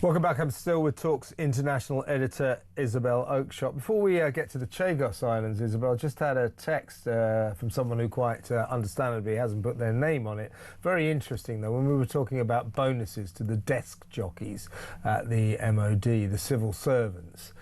Welcome back. I'm still with Talk's international editor, Isabel Oakeshott. Before we get to the Chagos Islands, Isabel, just had a text from someone who quite understandably hasn't put their name on it. Very interesting, though, when we were talking about bonuses to the desk jockeys at the MOD, the civil servants.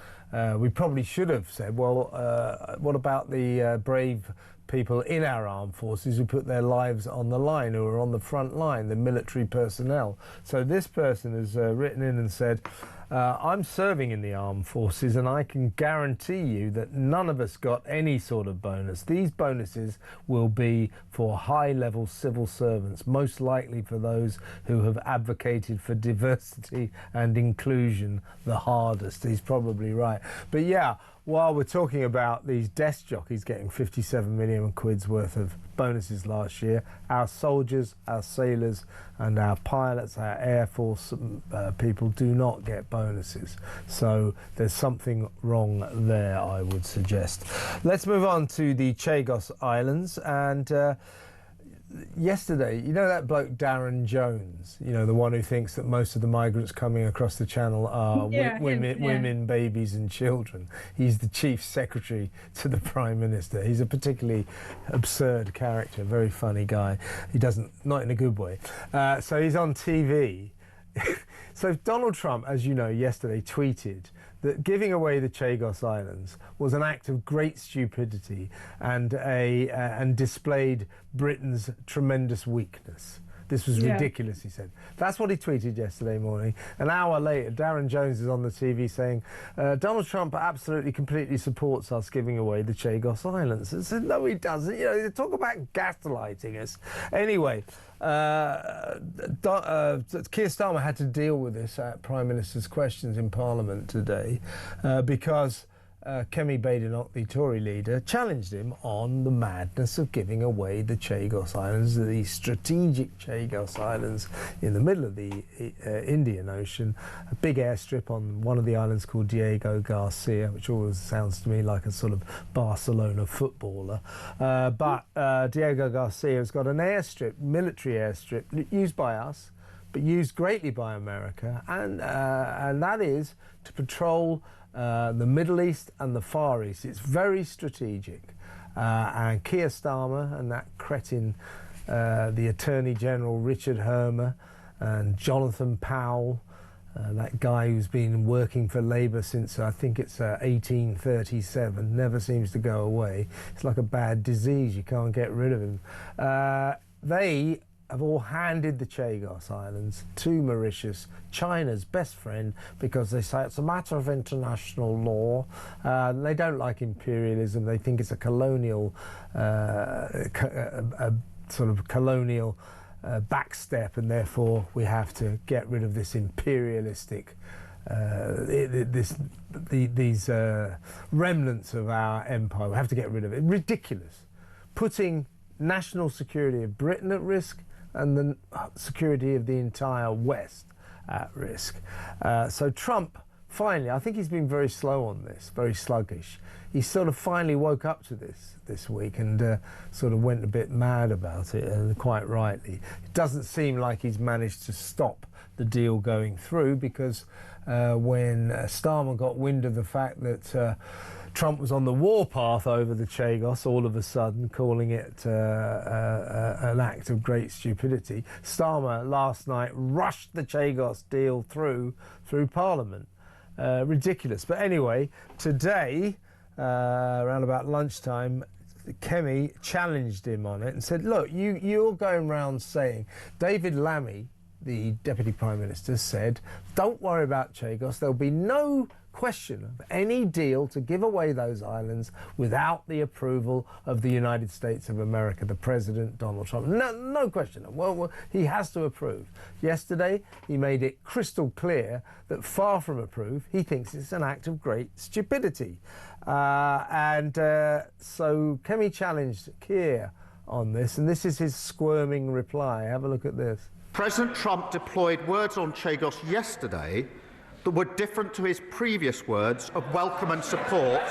We probably should have said, well, what about the brave people in our armed forces who put their lives on the line, who are on the front line, the military personnel? So this person has written in and said, I'm serving in the armed forces and I can guarantee you that none of us got any sort of bonus. These bonuses will be for high-level civil servants, most likely for those who have advocated for diversity and inclusion the hardest. He's probably right. But yeah, while we're talking about these desk jockeys getting 57 million quid's worth of bonuses last year, our soldiers, our sailors and our pilots, our Air Force people do not get bonuses. So there's something wrong there, I would suggest. Let's move on to the Chagos Islands. And yesterday, you know that bloke Darren Jones, you know, the one who thinks that most of the migrants coming across the channel are women, babies and children. He's the chief secretary to the Prime Minister. He's a particularly absurd character, very funny guy. He doesn't, not in a good way. So he's on TV. So Donald Trump, as you know, yesterday tweeted that giving away the Chagos Islands was an act of great stupidity and displayed Britain's tremendous weakness. This was ridiculous, he said. That's what he tweeted yesterday morning. An hour later, Darren Jones is on the TV saying, Donald Trump absolutely, completely supports us giving away the Chagos Islands. I said, no, he doesn't. You know, they talk about gaslighting us. Anyway, Keir Starmer had to deal with this at Prime Minister's questions in Parliament today because Kemi Badenoch, the Tory leader, challenged him on the madness of giving away the Chagos Islands, the strategic Chagos Islands in the middle of the Indian Ocean, a big airstrip on one of the islands called Diego Garcia, which always sounds to me like a sort of Barcelona footballer. But Diego Garcia has got an airstrip, military airstrip, used by us, but used greatly by America, and that is to patrol the Middle East and the Far East. It's very strategic. And Keir Starmer and that cretin, the Attorney General Richard Hermer, and Jonathan Powell, that guy who's been working for Labour since I think it's 1837, never seems to go away. It's like a bad disease, you can't get rid of him. They have all handed the Chagos Islands to Mauritius, China's best friend, because they say it's a matter of international law. They don't like imperialism. They think it's a colonial, sort of colonial backstep, and therefore we have to get rid of this imperialistic, these remnants of our empire. We have to get rid of it. Ridiculous. Putting national security of Britain at risk and the security of the entire West at risk. So Trump, finally, I think he's been very slow on this, very sluggish. He sort of finally woke up to this week and sort of went a bit mad about it, and quite rightly. It doesn't seem like he's managed to stop the deal going through, because when Starmer got wind of the fact that Trump was on the warpath over the Chagos, all of a sudden calling it an act of great stupidity, Starmer last night rushed the Chagos deal through Parliament. Ridiculous. But anyway, today, around about lunchtime, Kemi challenged him on it and said, look, you're going round saying, David Lammy, the Deputy Prime Minister, said, don't worry about Chagos, there'll be no question of any deal to give away those islands without the approval of the United States of America, the President, Donald Trump. No question. Well, he has to approve. Yesterday, he made it crystal clear that far from approve, he thinks it's an act of great stupidity. So Kemi challenged Keir on this, and this is his squirming reply. Have a look at this. President Trump deployed words on Chagos yesterday that were different to his previous words of welcome and support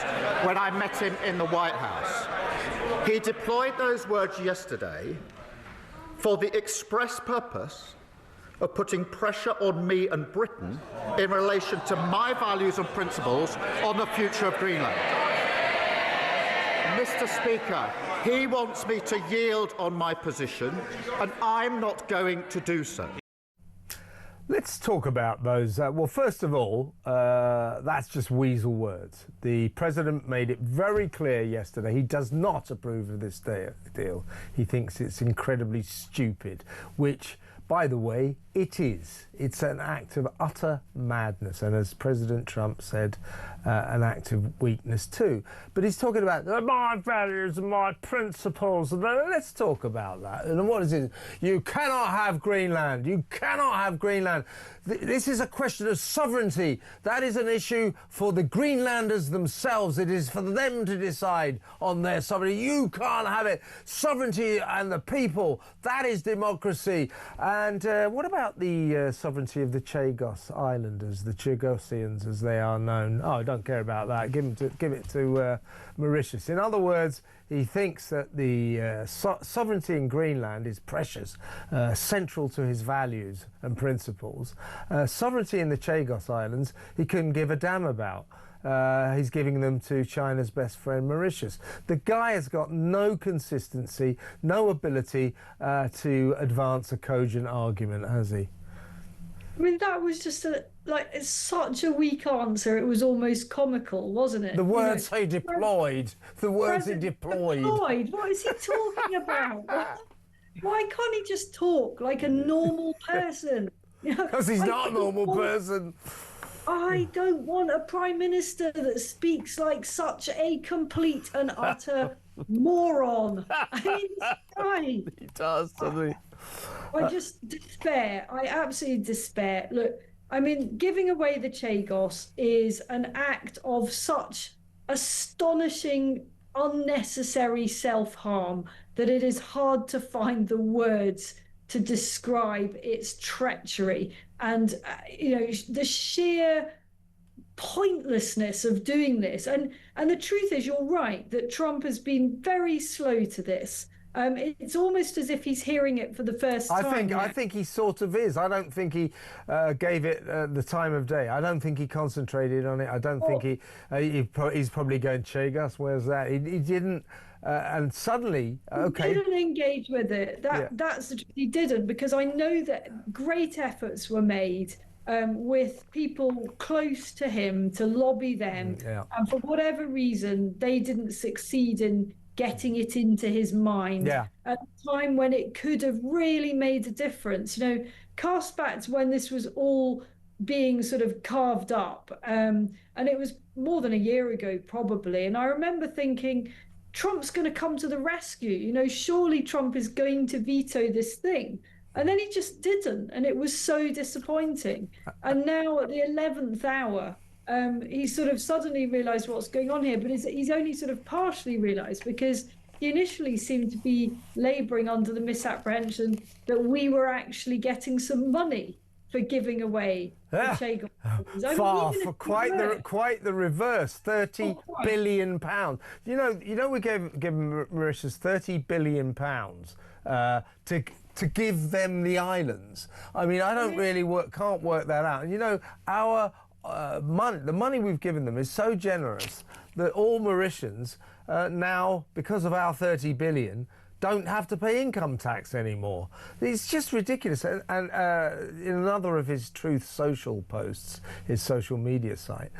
when I met him in the White House. He deployed those words yesterday for the express purpose of putting pressure on me and Britain in relation to my values and principles on the future of Greenland. Mr. Speaker, he wants me to yield on my position, and I'm not going to do so. Let's talk about those. Well, first of all, that's just weasel words. The president made it very clear yesterday he does not approve of this deal. He thinks it's incredibly stupid, which, by the way, it is. It's an act of utter madness, and as President Trump said, an act of weakness too. But he's talking about my values and my principles. And let's talk about that. And what is it? You cannot have Greenland. You cannot have Greenland. This is a question of sovereignty. That is an issue for the Greenlanders themselves. It is for them to decide on their sovereignty. You can't have it. Sovereignty and the people, that is democracy. And what about the sovereignty of the Chagos Islanders, the Chagosians as they are known? Oh, I don't care about that. Give it to Mauritius. In other words, he thinks that the sovereignty in Greenland is precious, central to his values and principles. Sovereignty in the Chagos Islands, he couldn't give a damn about. He's giving them to China's best friend, Mauritius. The guy has got no consistency, no ability to advance a cogent argument, has he? I mean, that was just it's such a weak answer. It was almost comical, wasn't it? The words he deployed. The words he deployed. What is he talking about? Why can't he just talk like a normal person? Because he's not a normal person. I don't want a prime minister that speaks like such a complete and utter moron. I mean, this guy. He does, doesn't he? I just despair. I absolutely despair. Look, I mean, giving away the Chagos is an act of such astonishing, unnecessary self-harm that it is hard to find the words to describe its treachery and the sheer pointlessness of doing this. And the truth is, you're right, that Trump has been very slow to this. It's almost as if he's hearing it for the first time. I think he sort of is. I don't think he gave it the time of day. I don't think he concentrated on it. I don't think he's probably going, Chagos, where's that? He didn't. And suddenly, okay. He didn't engage with it. That's the truth. He didn't, because I know that great efforts were made with people close to him to lobby them. And for whatever reason, they didn't succeed in getting it into his mind at a time when it could have really made a difference. Cast back to when this was all being sort of carved up, and it was more than a year ago probably, and I remember thinking, Trump's going to come to the rescue. Surely Trump is going to veto this thing. And then he just didn't, and it was so disappointing. And now at the 11th hour, he sort of suddenly realised what's going on here, but he's only sort of partially realised, because he initially seemed to be labouring under the misapprehension that we were actually getting some money for giving away the Chagos. Quite the reverse. £30 billion. We gave Mauritius £30 billion to give them the islands. I mean, I don't really can't work that out. And our the money we've given them is so generous that all Mauritians now, because of our 30 billion, don't have to pay income tax anymore. It's just ridiculous. And in another of his Truth Social posts, his social media site,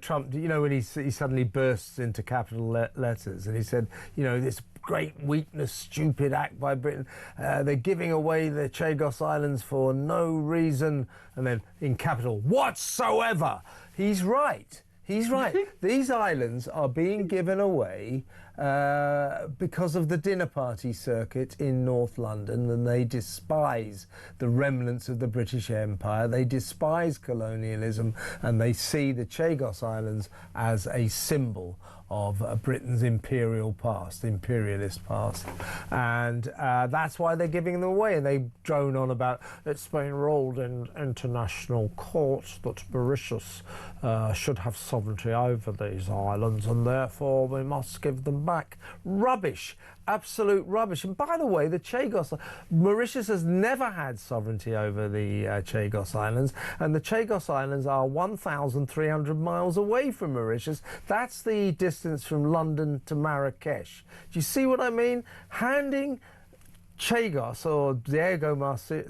Trump, when he suddenly bursts into capital letters and he said, this great weakness, stupid act by Britain. They're giving away the Chagos Islands for no reason. And then in capital, whatsoever. He's right. He's right. These islands are being given away because of the dinner party circuit in North London, and they despise the remnants of the British Empire. They despise colonialism, and they see the Chagos Islands as a symbol of Britain's imperialist past, and that's why they're giving them away. And they drone on about it's been ruled in international court that Mauritius should have sovereignty over these islands, and therefore we must give them back. Rubbish. Absolute rubbish. And by the way, Mauritius has never had sovereignty over the Chagos Islands, and the Chagos Islands are 1,300 miles away from Mauritius. That's the distance from London to Marrakesh. Do you see what I mean? Handing Chagos or Diego Garcia,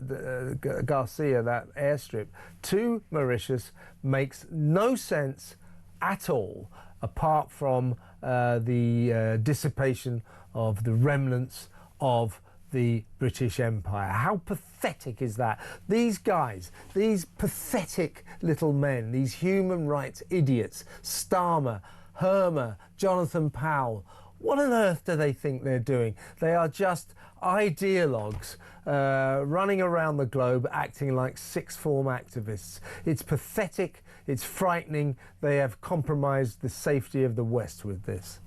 that airstrip, to Mauritius makes no sense at all, apart from the dissipation of the remnants of the British Empire. How pathetic is that? These guys, these pathetic little men, these human rights idiots, Starmer, Hermer, Jonathan Powell, what on earth do they think they're doing? They are just ideologues running around the globe acting like sixth form activists. It's pathetic, it's frightening. They have compromised the safety of the West with this.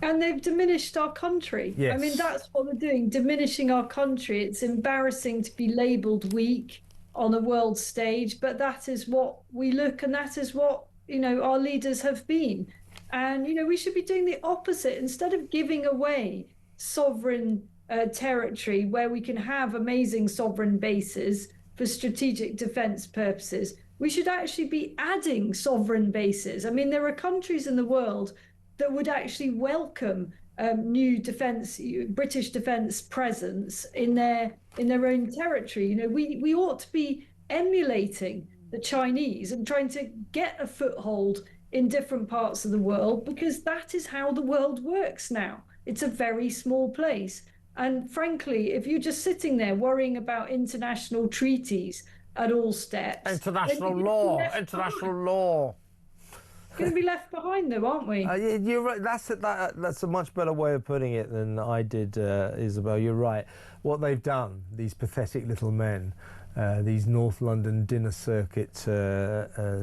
And they've diminished our country. Yes. I mean, that's what they're doing, diminishing our country. It's embarrassing to be labelled weak on a world stage, but that is what we look, and that is what, our leaders have been. And, we should be doing the opposite. Instead of giving away sovereign territory where we can have amazing sovereign bases for strategic defence purposes, we should actually be adding sovereign bases. I mean, there are countries in the world that would actually welcome new British defence presence in their own territory. We ought to be emulating the Chinese and trying to get a foothold in different parts of the world, because that is how the world works now. It's a very small place. And frankly, if you're just sitting there worrying about international treaties at all steps... International law. Going to be left behind, though, aren't we? You're right. That's a much better way of putting it than I did, Isabel. You're right. What they've done, these pathetic little men, these North London dinner circuit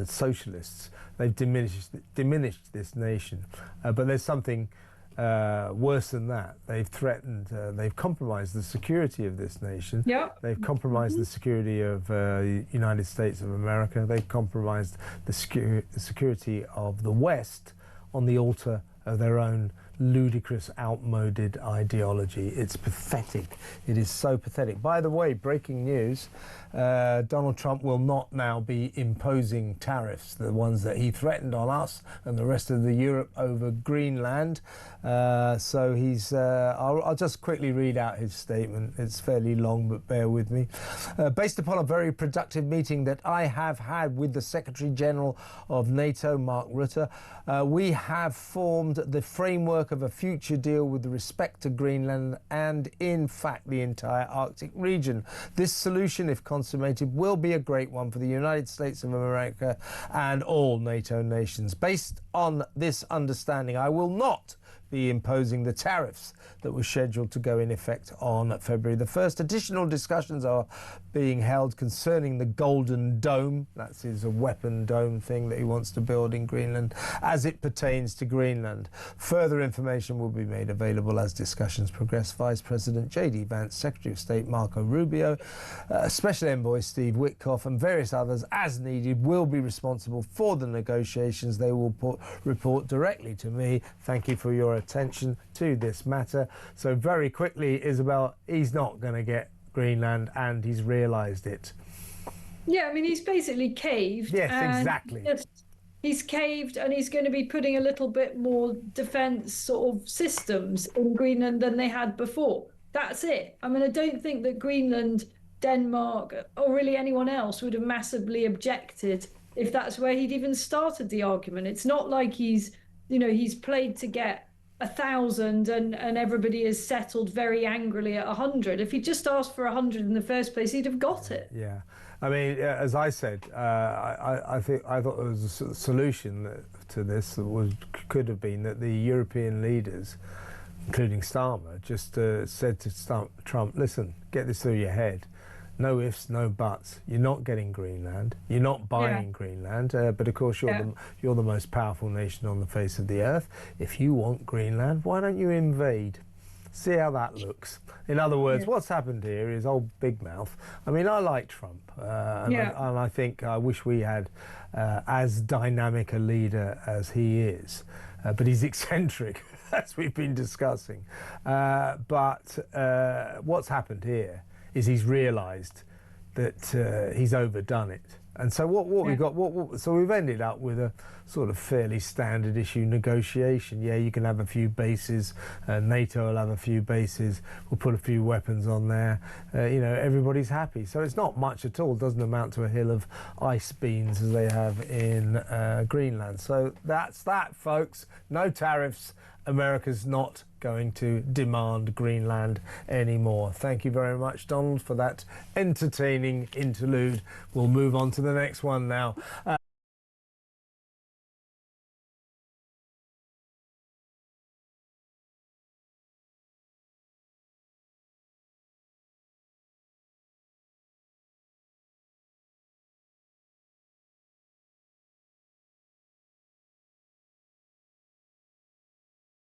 socialists, they've diminished this nation. But there's something worse than that. They've threatened, they've compromised the security of this nation. Yep. They've compromised the security of the United States of America. They've compromised the security of the West on the altar of their own ludicrous, outmoded ideology. It's pathetic. It is so pathetic. By the way, breaking news, Donald Trump will not now be imposing tariffs, the ones that he threatened on us and the rest of the Europe over Greenland. So he's, I'll just quickly read out his statement. It's fairly long, but bear with me. Based upon a very productive meeting that I have had with the Secretary General of NATO, Mark Rutte, we have formed the framework of a future deal with respect to Greenland and, in fact, the entire Arctic region. This solution, if consummated, will be a great one for the United States of America and all NATO nations. Based on this understanding, I will not be imposing the tariffs that were scheduled to go in effect on February the 1st. Additional discussions are being held concerning the Golden Dome, that's his weapon dome thing that he wants to build in Greenland, as it pertains to Greenland. Further information will be made available as discussions progress. Vice President J.D. Vance, Secretary of State Marco Rubio, Special Envoy Steve Witkoff and various others, as needed, will be responsible for the negotiations. They will report directly to me. Thank you for your attention to this matter. So very quickly, Isabel, he's not going to get Greenland, and he's realised it. Yeah, I mean, he's basically caved. Yes, exactly. He's caved, and he's going to be putting a little bit more defence sort of systems in Greenland than they had before. That's it. I mean, I don't think that Greenland, Denmark, or really anyone else would have massively objected if that's where he'd even started the argument. It's not like he's played to get 1,000 and everybody is settled very angrily at 100. If he just asked for 100 in the first place, he'd have got it. Yeah, I mean, as I said, I thought there was a solution to this that could have been that the European leaders, including Starmer, just said to Trump, listen, get this through your head. No ifs, no buts. You're not getting Greenland. You're not buying Greenland. But of course, you're the most powerful nation on the face of the earth. If you want Greenland, why don't you invade? See how that looks. In other words, what's happened here is old Big Mouth. I mean, I like Trump, and I think I wish we had as dynamic a leader as he is, but he's eccentric, as we've been discussing. But what's happened here is he's realised that he's overdone it. And so we've got, so we've ended up with a sort of fairly standard issue negotiation. Yeah, you can have a few bases, NATO will have a few bases, we'll put a few weapons on there, you know, everybody's happy. So it's not much at all, doesn't amount to a hill of ice beans as they have in Greenland. So that's that, folks. No tariffs. America's not going to demand Greenland anymore. Thank you very much, Donald, for that entertaining interlude. We'll move on to the next one now.